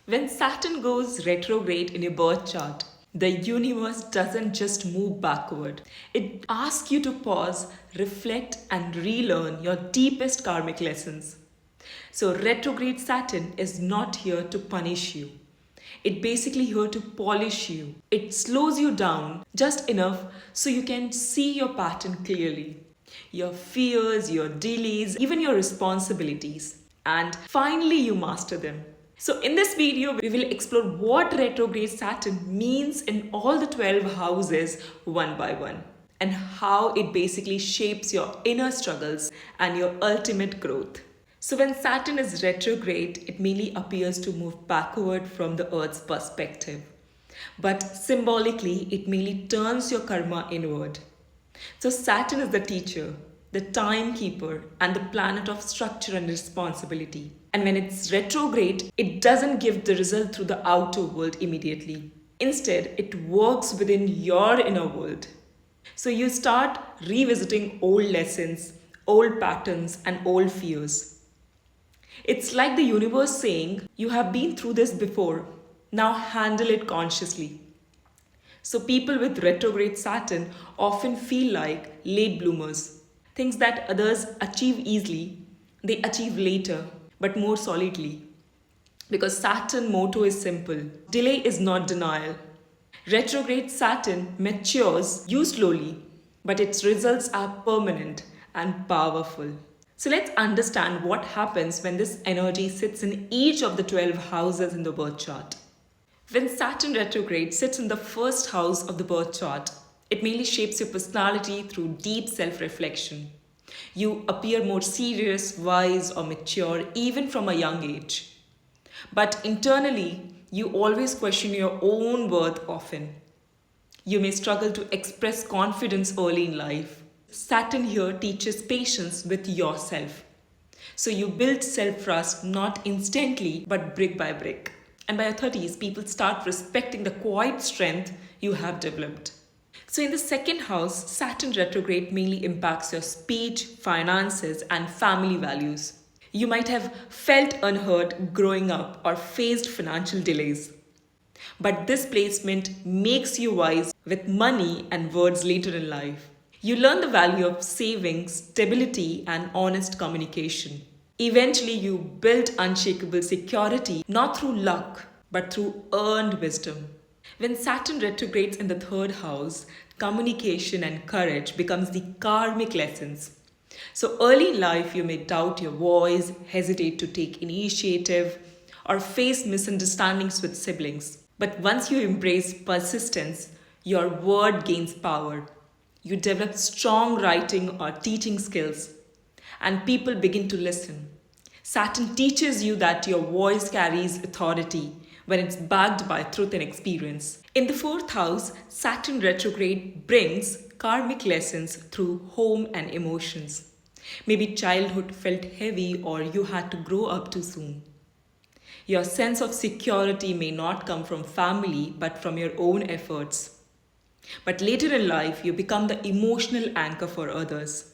When Saturn goes retrograde in your birth chart, the universe doesn't just move backward. It asks you to pause, reflect, and relearn your deepest karmic lessons. So, retrograde Saturn is not here to punish you. It's basically here to polish you. It slows you down just enough so you can see your pattern clearly. Your fears, your delays, even your responsibilities. And finally, you master them. So in this video, we will explore what retrograde Saturn means in all the 12 houses one by one, and how it basically shapes your inner struggles and your ultimate growth. So when Saturn is retrograde, it mainly appears to move backward from the Earth's perspective. But symbolically, it mainly turns your karma inward. So Saturn is the teacher, the timekeeper, and the planet of structure and responsibility. And when it's retrograde, it doesn't give the result through the outer world immediately. Instead, it works within your inner world. So you start revisiting old lessons, old patterns, and old fears. It's like the universe saying, you have been through this before, now handle it consciously. So people with retrograde Saturn often feel like late bloomers. Things that others achieve easily, they achieve later, but more solidly. Because Saturn motto is simple. Delay is not denial. Retrograde Saturn matures you slowly, but its results are permanent and powerful. So let's understand what happens when this energy sits in each of the 12 houses in the birth chart. When Saturn retrograde sits in the first house of the birth chart, it mainly shapes your personality through deep self-reflection. You appear more serious, wise, or mature even from a young age. But internally, you always question your own worth often. You may struggle to express confidence early in life. Saturn here teaches patience with yourself. So you build self-trust not instantly, but brick by brick. And by your 30s, people start respecting the quiet strength you have developed. So in the second house, Saturn retrograde mainly impacts your speech, finances, and family values. You might have felt unheard growing up or faced financial delays. But this placement makes you wise with money and words later in life. You learn the value of saving, stability, and honest communication. Eventually, you build unshakable security not through luck, but through earned wisdom. When Saturn retrogrades in the third house, communication and courage becomes the karmic lessons. So early in life, you may doubt your voice, hesitate to take initiative, or face misunderstandings with siblings. But once you embrace persistence, your word gains power. You develop strong writing or teaching skills, and people begin to listen. Saturn teaches you that your voice carries authority when it's backed by truth and experience. In the fourth house, Saturn retrograde brings karmic lessons through home and emotions. Maybe childhood felt heavy or you had to grow up too soon. Your sense of security may not come from family but from your own efforts. But later in life, you become the emotional anchor for others.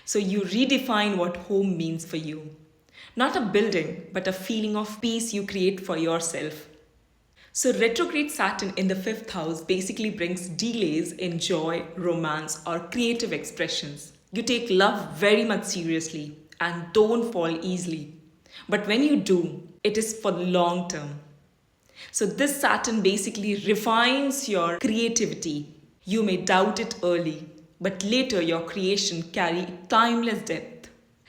So you redefine what home means for you. Not a building, but a feeling of peace you create for yourself. So retrograde Saturn in the fifth house basically brings delays in joy, romance, or creative expressions. You take love very much seriously and don't fall easily. But when you do, it is for the long term. So this Saturn basically refines your creativity. You may doubt it early, but later your creation carry timeless depth.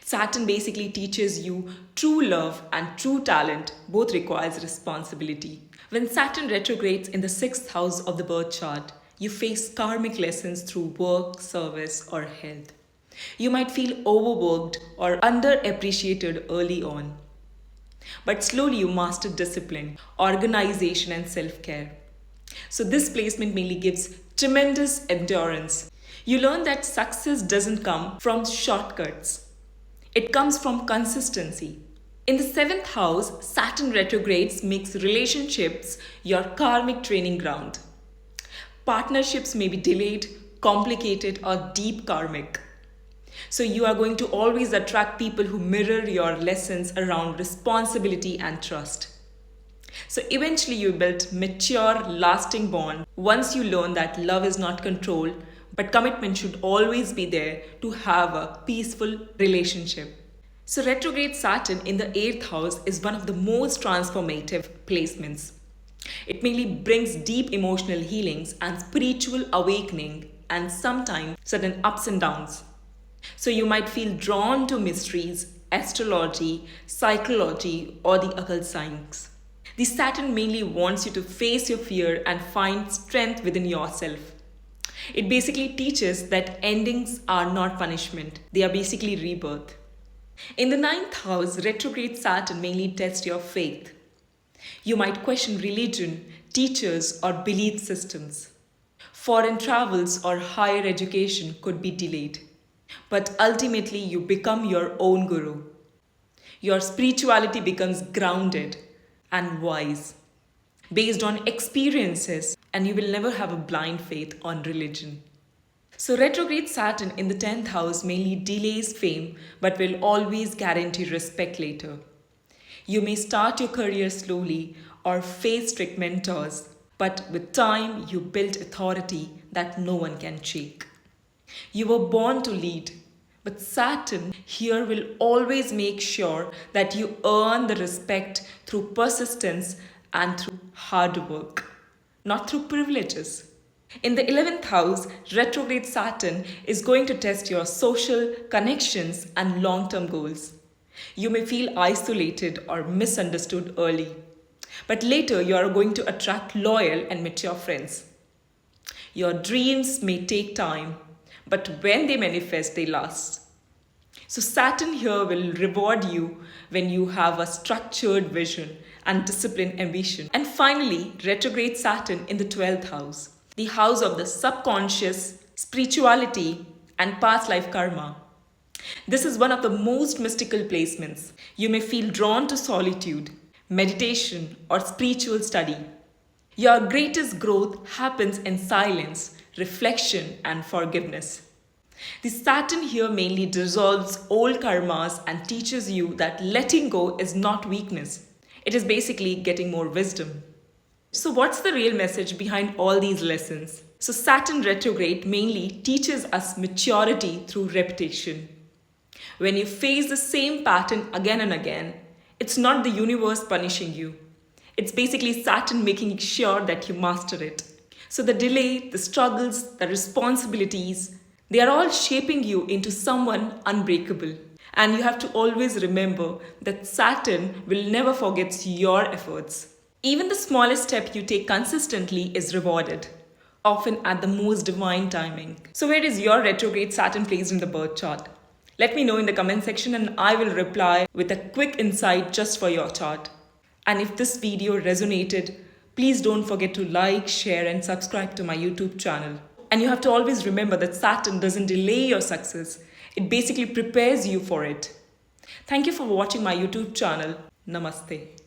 Saturn basically teaches you true love and true talent both requires responsibility. When Saturn retrogrades in the sixth house of the birth chart, you face karmic lessons through work, service, or health. You might feel overworked or underappreciated early on. But slowly you master discipline, organization, and self-care. So this placement mainly gives tremendous endurance. You learn that success doesn't come from shortcuts. It comes from consistency. In the seventh house, Saturn retrogrades makes relationships your karmic training ground. Partnerships may be delayed, complicated, or deep karmic. So you are going to always attract people who mirror your lessons around responsibility and trust. So eventually you build mature, lasting bond once you learn that love is not control, but commitment should always be there to have a peaceful relationship. So retrograde Saturn in the 8th house is one of the most transformative placements. It mainly brings deep emotional healings and spiritual awakening and sometimes sudden ups and downs. So you might feel drawn to mysteries, astrology, psychology, or the occult science. The Saturn mainly wants you to face your fear and find strength within yourself. It basically teaches that endings are not punishment, they are basically rebirth. In the 9th house, retrograde Saturn mainly tests your faith. You might question religion, teachers, or belief systems. Foreign travels or higher education could be delayed. But ultimately, you become your own guru. Your spirituality becomes grounded and wise, based on experiences, and you will never have a blind faith on religion. So retrograde Saturn in the 10th house mainly delays fame but will always guarantee respect later. You may start your career slowly or face strict mentors, but with time you build authority that no one can shake. You were born to lead, but Saturn here will always make sure that you earn the respect through persistence and through hard work, not through privileges. In the 11th house, retrograde Saturn is going to test your social connections and long-term goals. You may feel isolated or misunderstood early, but later you are going to attract loyal and mature friends. Your dreams may take time, but when they manifest, they last. So Saturn here will reward you when you have a structured vision and disciplined ambition. And finally, retrograde Saturn in the 12th house, the house of the subconscious, spirituality, and past life karma. This is one of the most mystical placements. You may feel drawn to solitude, meditation, or spiritual study. Your greatest growth happens in silence, reflection, and forgiveness. The Saturn here mainly dissolves old karmas and teaches you that letting go is not weakness. It is basically getting more wisdom. So what's the real message behind all these lessons? So Saturn retrograde mainly teaches us maturity through repetition. When you face the same pattern again and again, it's not the universe punishing you. It's basically Saturn making sure that you master it. So the delay, the struggles, the responsibilities, they are all shaping you into someone unbreakable. And you have to always remember that Saturn will never forget your efforts. Even the smallest step you take consistently is rewarded, often at the most divine timing. So where is your retrograde Saturn placed in the birth chart? Let me know in the comment section and I will reply with a quick insight just for your chart. And if this video resonated, please don't forget to like, share and subscribe to my YouTube channel. And you have to always remember that Saturn doesn't delay your success. It basically prepares you for it. Thank you for watching my YouTube channel. Namaste.